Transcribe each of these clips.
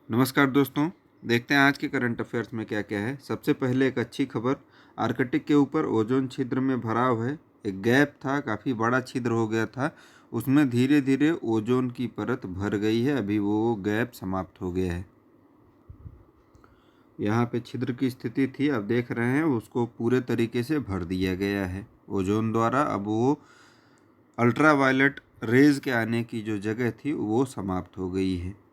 नमस्कार दोस्तों, देखते हैं आज के करंट अफेयर्स में क्या क्या है। सबसे पहले एक अच्छी खबर, आर्कटिक के ऊपर ओजोन छिद्र में भराव है। एक गैप था, काफ़ी बड़ा छिद्र हो गया था, उसमें धीरे धीरे ओजोन की परत भर गई है। अभी वो गैप समाप्त हो गया है। यहाँ पे छिद्र की स्थिति थी, अब देख रहे हैं उसको पूरे तरीके से भर दिया गया है ओजोन द्वारा। अब वो अल्ट्रावायलेट रेज के आने की जो जगह थी वो समाप्त हो गई है।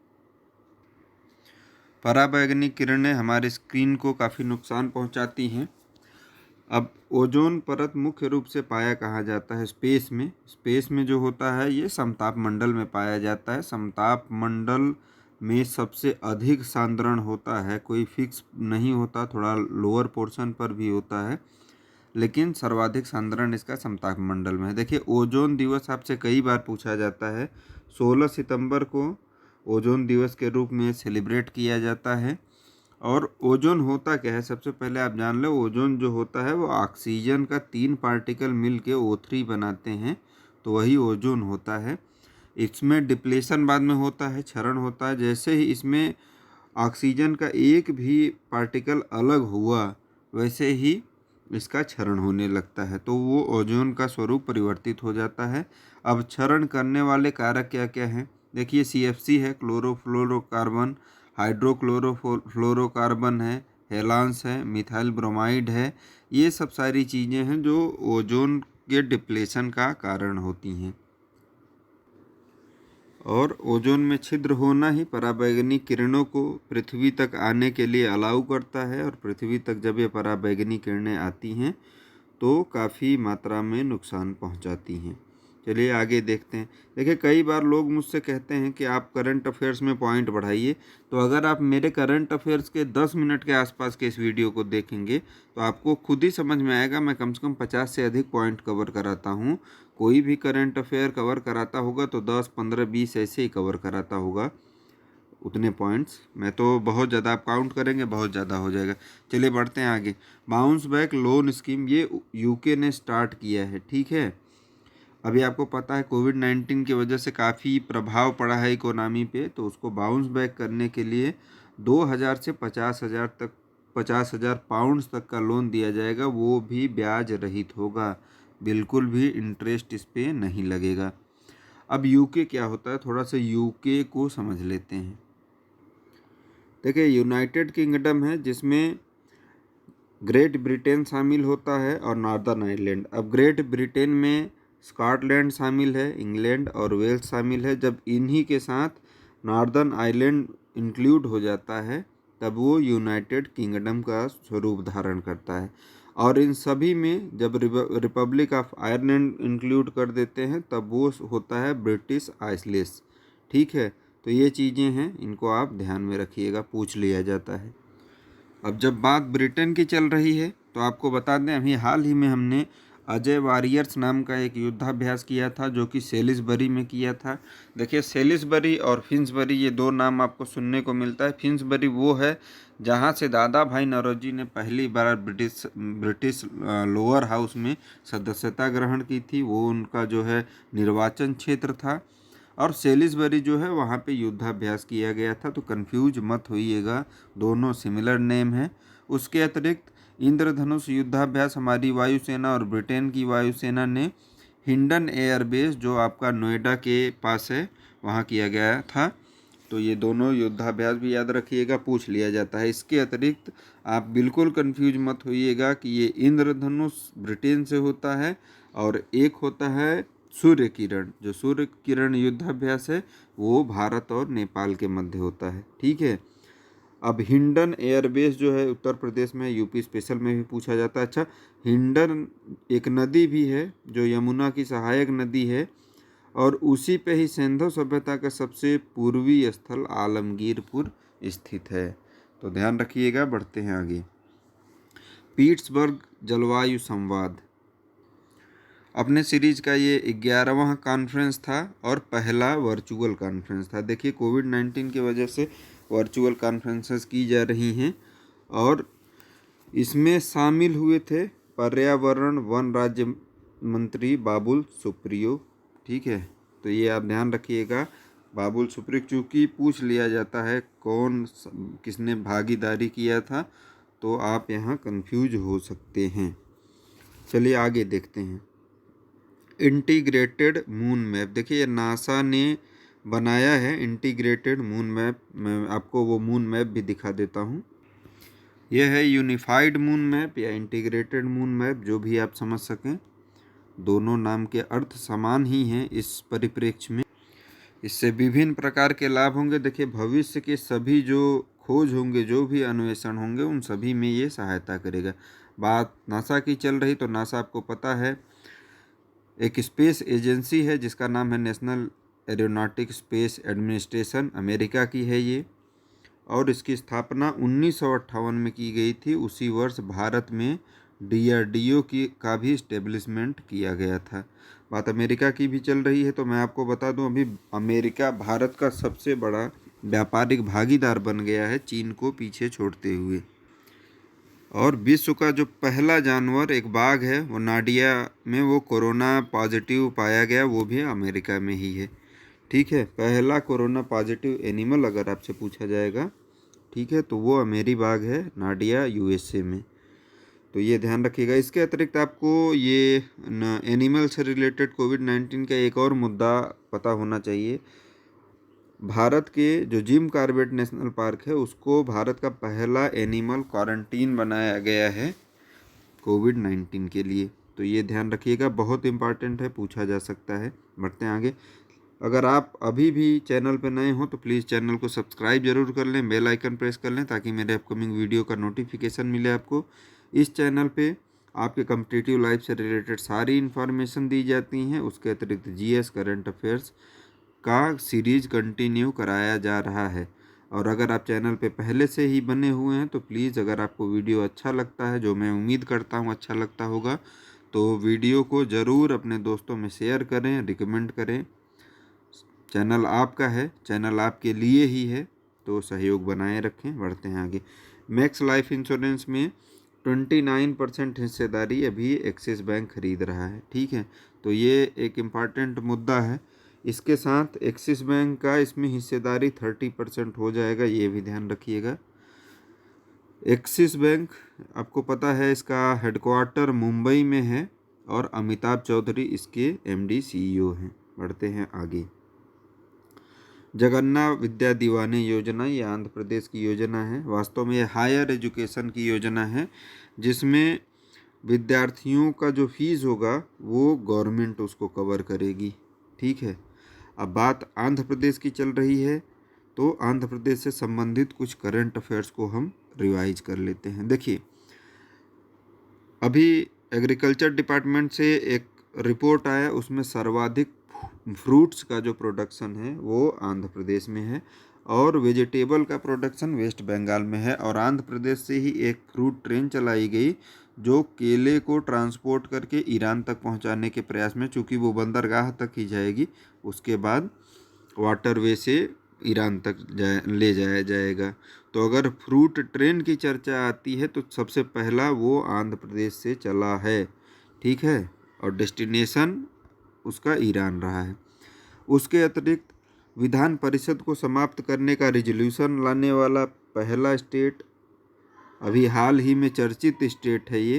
पराबैंगनी किरणें हमारे स्क्रीन को काफ़ी नुकसान पहुंचाती हैं। अब ओजोन परत मुख्य रूप से पाया कहाँ जाता है? स्पेस में जो होता है ये समताप मंडल में पाया जाता है। समताप मंडल में सबसे अधिक सांद्रण होता है, कोई फिक्स नहीं होता, थोड़ा लोअर पोर्शन पर भी होता है, लेकिन सर्वाधिक सांद्रण इसका समताप मंडल में है। देखिए, ओजोन दिवस आपसे कई बार पूछा जाता है। 16 सितंबर को ओजोन दिवस के रूप में सेलिब्रेट किया जाता है। और ओजोन होता क्या है, सबसे पहले आप जान लो। ओजोन जो होता है वो ऑक्सीजन का 3 पार्टिकल मिल के O3 बनाते हैं, तो वही ओजोन होता है। इसमें डिप्लेशन बाद में होता है, क्षरण होता है। जैसे ही इसमें ऑक्सीजन का एक भी पार्टिकल अलग हुआ, वैसे ही इसका क्षरण होने लगता है, तो वो ओजोन का स्वरूप परिवर्तित हो जाता है। अब क्षरण करने वाले कारक क्या क्या हैं? देखिए, CFC है, क्लोरोफ्लोरोकार्बन, हाइड्रोक्लोरोफ्लोरोकार्बन है, हेलांस है, मिथाइल ब्रोमाइड है। ये सब सारी चीज़ें हैं जो ओजोन के डिप्लेशन का कारण होती हैं। और ओजोन में छिद्र होना ही पराबैंगनी किरणों को पृथ्वी तक आने के लिए अलाउ करता है। और पृथ्वी तक जब ये पराबैंगनी किरणें आती हैं तो काफ़ी मात्रा में नुकसान पहुंचाती हैं। चलिए आगे देखते हैं। देखिए, कई बार लोग मुझसे कहते हैं कि आप करंट अफेयर्स में पॉइंट बढ़ाइए। तो अगर आप मेरे करंट अफेयर्स के 10 मिनट के आसपास के इस वीडियो को देखेंगे तो आपको खुद ही समझ में आएगा। मैं कम से कम 50 से अधिक पॉइंट कवर कराता हूँ। कोई भी करंट अफेयर कवर कराता होगा तो 10, 15, 20 ऐसे ही कवर कराता होगा, उतने पॉइंट्स। मैं तो बहुत ज़्यादा, आप काउंट करेंगे बहुत ज़्यादा हो जाएगा। चलिए बढ़ते हैं आगे। बाउंस बैक लोन स्कीम, ये यूके ने स्टार्ट किया है, ठीक है। अभी आपको पता है कोविड-19 की वजह से काफ़ी प्रभाव पड़ा है इकोनॉमी पे, तो उसको बाउंस बैक करने के लिए 2000 से 50,000 तक, 50,000 पाउंड्स तक का लोन दिया जाएगा। वो भी ब्याज रहित होगा, बिल्कुल भी इंटरेस्ट इस पे नहीं लगेगा। अब यूके क्या होता है, थोड़ा सा यूके को समझ लेते हैं। देखिए, यूनाइटेड किंगडम है जिसमें ग्रेट ब्रिटेन शामिल होता है और नॉर्दर्न आयरलैंड। अब ग्रेट ब्रिटेन में स्कॉटलैंड शामिल है, इंग्लैंड और वेल्स शामिल है। जब इन्हीं के साथ नॉर्दर्न आयरलैंड इंक्लूड हो जाता है तब वो यूनाइटेड किंगडम का स्वरूप धारण करता है। और इन सभी में जब रिपब्लिक ऑफ आयरलैंड इंक्लूड कर देते हैं तब वो होता है ब्रिटिश आइसलैंड, ठीक है। तो ये चीज़ें हैं, इनको आप ध्यान में रखिएगा, पूछ लिया जाता है। अब जब बात ब्रिटेन की चल रही है तो आपको बता दें, अभी हाल ही में हमने अजय वॉरियर्स नाम का एक युद्धाभ्यास किया था जो कि सेलिसबरी में किया था। देखिए, सेलिसबरी और फिन्सबरी ये दो नाम आपको सुनने को मिलता है। फिन्सबरी वो है जहाँ से दादा भाई नौरोजी ने पहली बार ब्रिटिश लोअर हाउस में सदस्यता ग्रहण की थी, वो उनका जो है निर्वाचन क्षेत्र था। और सेलिसबरी जो है वहाँ पे युद्धाभ्यास किया गया था, तो कंफ्यूज मत होइएगा, दोनों सिमिलर नेम है। उसके अतिरिक्त इंद्रधनुष युद्धाभ्यास हमारी वायुसेना और ब्रिटेन की वायुसेना ने हिंडन एयरबेस जो आपका नोएडा के पास है वहाँ किया गया था। तो ये दोनों युद्धाभ्यास भी याद रखिएगा, पूछ लिया जाता है। इसके अतिरिक्त आप बिल्कुल कंफ्यूज मत होइएगा कि ये इंद्रधनुष ब्रिटेन से होता है और एक होता है सूर्य किरण। जो सूर्य किरण युद्धाभ्यास है वो भारत और नेपाल के मध्य होता है, ठीक है। अब हिंडन एयरबेस जो है उत्तर प्रदेश में, यूपी स्पेशल में भी पूछा जाता है। अच्छा, हिंडन एक नदी भी है जो यमुना की सहायक नदी है, और उसी पे ही सिंधु सभ्यता का सबसे पूर्वी स्थल आलमगीरपुर स्थित है। तो ध्यान रखिएगा, बढ़ते हैं आगे। पीट्सबर्ग जलवायु संवाद अपने सीरीज का ये 11वां कॉन्फ्रेंस था और पहला वर्चुअल कॉन्फ्रेंस था। देखिए, कोविड-19 की वजह से वर्चुअल कॉन्फ्रेंसेस की जा रही हैं और इसमें शामिल हुए थे पर्यावरण वन राज्य मंत्री बाबुल सुप्रियो, ठीक है। तो ये आप ध्यान रखिएगा, बाबुल सुप्रीम, चूँकि पूछ लिया जाता है किसने भागीदारी किया था, तो आप यहाँ कंफ्यूज हो सकते हैं। चलिए आगे देखते हैं। इंटीग्रेटेड मून मैप, देखिए ये नासा ने बनाया है इंटीग्रेटेड मून मैप। मैं आपको वो मून मैप भी दिखा देता हूँ। यह है यूनिफाइड मून मैप या इंटीग्रेटेड मून मैप, जो भी आप समझ सकें। दोनों नाम के अर्थ समान ही हैं इस परिप्रेक्ष्य में। इससे विभिन्न प्रकार के लाभ होंगे। देखिए भविष्य के सभी जो खोज होंगे, जो भी अन्वेषण होंगे, उन सभी में ये सहायता करेगा। बात नासा की चल रही, तो नासा आपको पता है एक स्पेस एजेंसी है जिसका नाम है national aeronautic space administration, America की है ये, और इसकी स्थापना 1958 में की गई थी। उसी वर्ष भारत में DRDO का भी इस्टेब्लिशमेंट किया गया था। बात अमेरिका की भी चल रही है, तो मैं आपको बता दूं अभी अमेरिका भारत का सबसे बड़ा व्यापारिक भागीदार बन गया है, चीन को पीछे छोड़ते हुए। और विश्व का जो पहला जानवर एक बाघ है, वो नाडिया में वो कोरोना पॉजिटिव पाया गया, वो भी अमेरिका में ही है। ठीक है, पहला कोरोना पॉजिटिव एनिमल अगर आपसे पूछा जाएगा, ठीक है, तो वो अमेरी बाघ है, नाडिया USA में। तो ये ध्यान रखिएगा। इसके अतिरिक्त आपको ये एनिमल से रिलेटेड कोविड-19 का एक और मुद्दा पता होना चाहिए। भारत के जो जिम कॉर्बेट नेशनल पार्क है, उसको भारत का पहला एनिमल क्वारंटीन बनाया गया है कोविड-19 के लिए। तो ये ध्यान रखिएगा, बहुत इंपॉर्टेंट है, पूछा जा सकता है। बढ़ते हैं आगे। अगर आप अभी भी चैनल पर नए हों तो प्लीज़ चैनल को सब्सक्राइब जरूर कर लें, बेल आइकन प्रेस कर लें, ताकि मेरे अपकमिंग वीडियो का नोटिफिकेशन मिले आपको। इस चैनल पे आपके कॉम्पिटिटिव लाइफ से रिलेटेड सारी इन्फॉर्मेशन दी जाती हैं। उसके अतिरिक्त GS करंट अफेयर्स का सीरीज कंटिन्यू कराया जा रहा है। और अगर आप चैनल पे पहले से ही बने हुए हैं तो प्लीज़, अगर आपको वीडियो अच्छा लगता है, जो मैं उम्मीद करता हूँ अच्छा लगता होगा, तो वीडियो को ज़रूर अपने दोस्तों में शेयर करें, रिकमेंड करें। चैनल आपका है, चैनल आपके लिए ही है, तो सहयोग बनाए रखें। बढ़ते हैं आगे। मैक्स लाइफ इंश्योरेंस में 29% हिस्सेदारी अभी एक्सिस बैंक खरीद रहा है। ठीक है, तो ये एक इम्पॉर्टेंट मुद्दा है। इसके साथ एक्सिस बैंक का इसमें हिस्सेदारी 30% हो जाएगा, ये भी ध्यान रखिएगा। एक्सिस बैंक आपको पता है इसका हेडक्वार्टर मुंबई में है और अमिताभ चौधरी इसके MD CEO हैं। बढ़ते हैं आगे। जगन्नाथ विद्या दीवानी योजना, ये आंध्र प्रदेश की योजना है। वास्तव में ये हायर एजुकेशन की योजना है, जिसमें विद्यार्थियों का जो फीस होगा वो गवर्नमेंट उसको कवर करेगी। ठीक है, अब बात आंध्र प्रदेश की चल रही है, तो आंध्र प्रदेश से संबंधित कुछ करंट अफेयर्स को हम रिवाइज कर लेते हैं। देखिए, अभी एग्रीकल्चर डिपार्टमेंट से एक रिपोर्ट आया, उसमें सर्वाधिक फ्रूट्स का जो प्रोडक्शन है वो आंध्र प्रदेश में है, और वेजिटेबल का प्रोडक्शन वेस्ट बंगाल में है। और आंध्र प्रदेश से ही एक फ्रूट ट्रेन चलाई गई जो केले को ट्रांसपोर्ट करके ईरान तक पहुंचाने के प्रयास में, चूँकि वो बंदरगाह तक ही जाएगी, उसके बाद वाटरवे से ईरान तक ले जाया जाएगा। तो अगर फ्रूट ट्रेन की चर्चा आती है तो सबसे पहला वो आंध्र प्रदेश से चला है। ठीक है, और डेस्टिनेशन उसका ईरान रहा है। उसके अतिरिक्त विधान परिषद को समाप्त करने का रिजोल्यूशन लाने वाला पहला स्टेट, अभी हाल ही में चर्चित स्टेट है ये।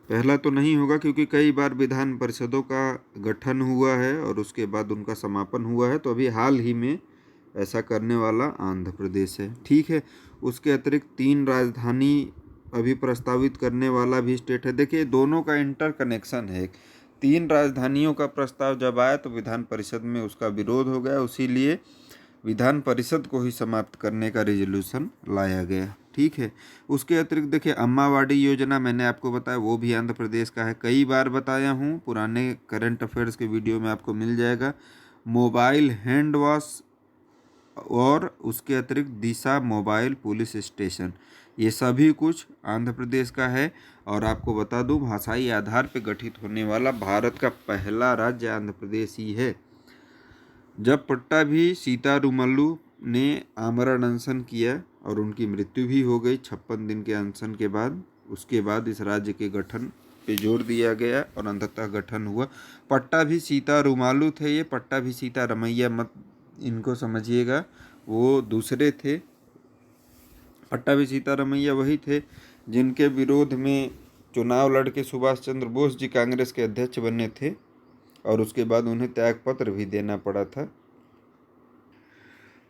पहला तो नहीं होगा क्योंकि कई बार विधान परिषदों का गठन हुआ है और उसके बाद उनका समापन हुआ है, तो अभी हाल ही में ऐसा करने वाला आंध्र प्रदेश है। ठीक है, उसके अतिरिक्त 3 राजधानी अभी प्रस्तावित करने वाला भी स्टेट है। देखिए, दोनों का इंटर कनेक्शन है। 3 राजधानियों का प्रस्ताव जब आया तो विधान परिषद में उसका विरोध हो गया, इसीलिए विधान परिषद को ही समाप्त करने का रिजोल्यूशन लाया गया। ठीक है, उसके अतिरिक्त देखिए, अम्मावाड़ी योजना मैंने आपको बताया, वो भी आंध्र प्रदेश का है। कई बार बताया हूँ, पुराने करंट अफेयर्स के वीडियो में आपको मिल जाएगा। मोबाइल हैंड वॉश और उसके अतिरिक्त दिशा मोबाइल पुलिस स्टेशन, ये सभी कुछ आंध्र प्रदेश का है। और आपको बता दूं, भाषाई आधार पर गठित होने वाला भारत का पहला राज्य आंध्र प्रदेश ही है। जब पट्टाभी सीतारामल्लू ने आमरण अनशन किया और उनकी मृत्यु भी हो गई 56 दिन के अनशन के बाद, उसके बाद इस राज्य के गठन पे जोर दिया गया और अंततः गठन हुआ। पट्टाभी सीतारामल्लू थे ये, पट्टाभी सीतारामैया मत इनको समझिएगा, वो दूसरे थे। पट्टाभी सीतारमैया वही थे जिनके विरोध में चुनाव लड़के सुभाष चंद्र बोस जी कांग्रेस के अध्यक्ष बने थे और उसके बाद उन्हें त्यागपत्र भी देना पड़ा था।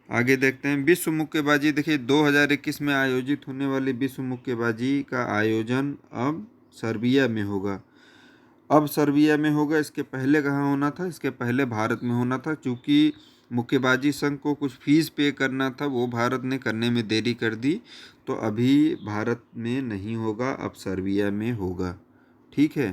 आगे देखते हैं विश्व मुक्केबाजी। देखिए 2021 में आयोजित होने वाली विश्व मुक्केबाजी का आयोजन अब सर्बिया में होगा। अब सर्बिया में होगा, इसके पहले कहाँ होना था? इसके पहले भारत में होना था। चूँकि मुक्केबाजी संघ को कुछ फीस पे करना था, वो भारत ने करने में देरी कर दी, तो अभी भारत में नहीं होगा, अब सर्बिया में होगा। ठीक है,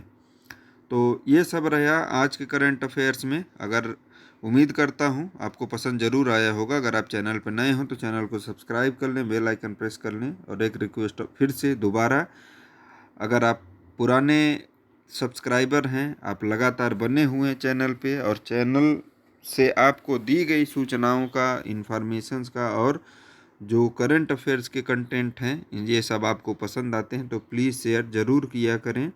तो ये सब रहा आज के करंट अफेयर्स में। अगर उम्मीद करता हूँ आपको पसंद ज़रूर आया होगा। अगर आप चैनल पर नए हो तो चैनल को सब्सक्राइब कर लें, बेल आइकन प्रेस कर लें। और एक रिक्वेस्ट फिर से दोबारा, अगर आप पुराने सब्सक्राइबर हैं, आप लगातार बने हुए हैं चैनल पे, और चैनल से आपको दी गई सूचनाओं का, इन्फॉर्मेशंस का और जो करंट अफेयर्स के कंटेंट हैं, ये सब आपको पसंद आते हैं तो प्लीज़ शेयर ज़रूर किया करें,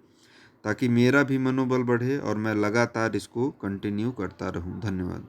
ताकि मेरा भी मनोबल बढ़े और मैं लगातार इसको कंटिन्यू करता रहूं। धन्यवाद।